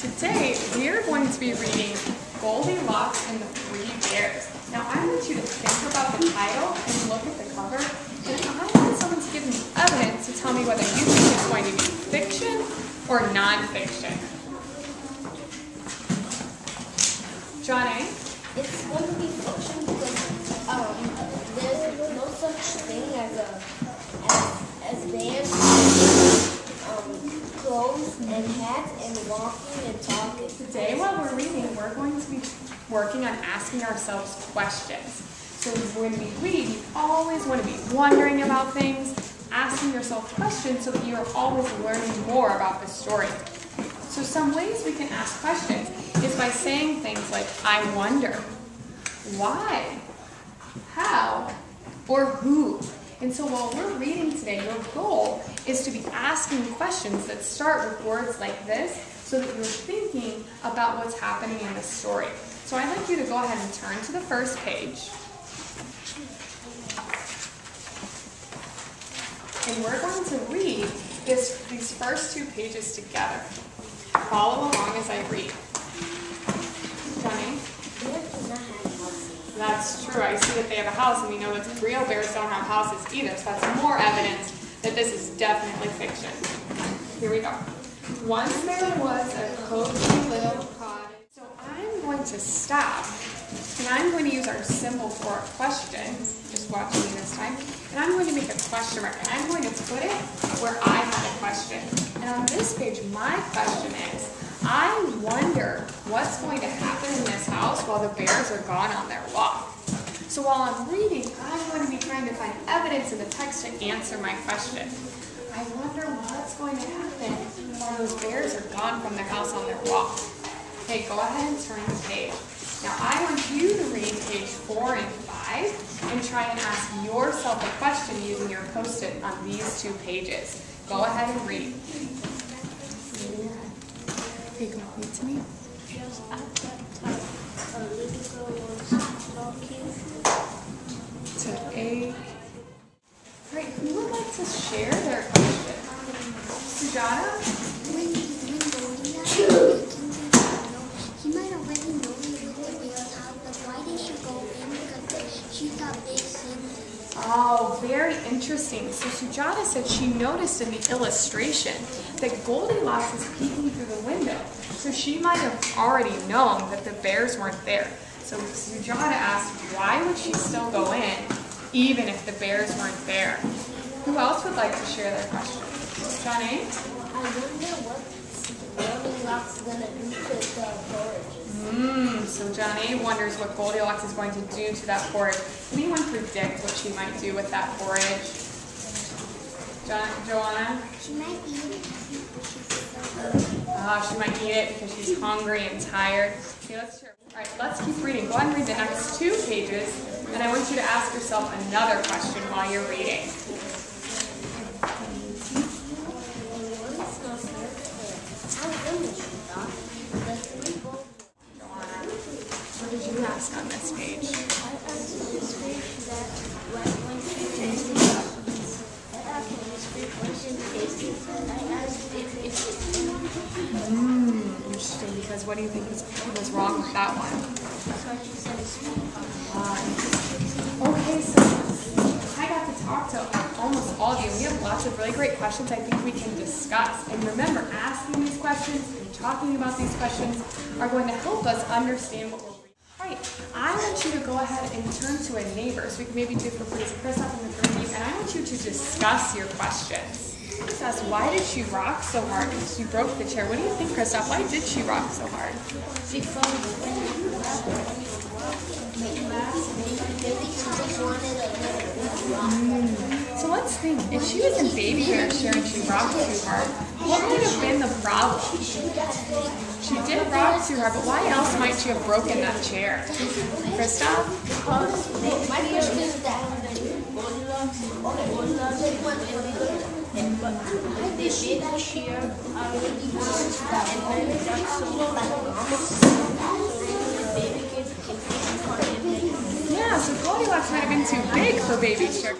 Today, we are going to be reading Goldilocks and the Three Bears. Now, I want you to think about the title and look at the cover, and I want someone to give me evidence to tell me whether you think it's going to be fiction or nonfiction. John A? It's going to be fiction because there's no such thing as bears, clothes and hats and walking and talking. Today, while we're reading, we're going to be working on asking ourselves questions. So when we read, you always want to be wondering about things, asking yourself questions so that you are always learning more about the story. So some ways we can ask questions is by saying things like, I wonder, why, how, or who. And so while we're reading today, your goal is to be asking questions that start with words like this so that you're thinking about what's happening in the story. So I'd like you to go ahead and turn to the first page. And we're going to read these first two pages together. Follow along as I read. Johnny? That's true. I see that they have a house, and we know that real bears don't have houses either, so that's more evidence that this is definitely fiction. Here we go. Once there was a cozy little cottage. So I'm going to stop, and I'm going to use our symbol for a question. Just watch me this time. And I'm going to make a question mark, and I'm going to put it where I have a question. And on this page, my question is, I wonder what's going to happen in this house while the bears are gone on their walk. So while I'm reading, I'm going to be trying to find evidence in the text to answer my question. I wonder what's going to happen while those bears are gone from the house on their walk. Okay, go ahead and turn the page. Now I want you to read page 4 and 5 and try and ask yourself a question using your Post-it on these two pages. Go ahead and read. Okay, go read to me. Just at that time, a little girl was talking to A. Great, who would like to share their question? Sujata? He might already know we were in the house, but why did she go in? Because she thought big things. Oh, very interesting. So Sujata said she noticed in the illustration that Goldilocks is peeking through the window. So she might have already known that the bears weren't there. So Sujata asked, why would she still go in, even if the bears weren't there? Who else would like to share their question? Johnny? I wonder what Goldilocks is going to do to the porridge. So Johnny wonders what Goldilocks is going to do to that porridge. Anyone predict what she might do with that porridge? Joanna? She might eat it. She might eat it because she's hungry and tired. Okay, let's keep reading. Go ahead and read the next two pages, and I want you to ask yourself another question while you're reading. Joanna, what did you ask on this page? I asked this page that when she tasted I asked if it's Interesting, because what do you think was wrong with that one? she said it's Okay, so I got to talk to almost all of you. We have lots of really great questions I think we can discuss. And remember, asking these questions and talking about these questions are going to help us understand what we're reading. All right, I want you to go ahead and turn to a neighbor. So we can maybe do it for Chris up in the three of you. And I want you to discuss your questions. Chris asked, why did she rock so hard? She broke the chair. What do you think, Christoph? Why did she rock so hard? She felt So let's think, if she was in baby bear chair and she rocked too hard, what might have been the problem? She did rock too hard, but why else might she have broken that chair? Christoph? my question is that Goldilocks why did she cheer and then that's Yeah, so Goldilocks might have been too big for baby chair.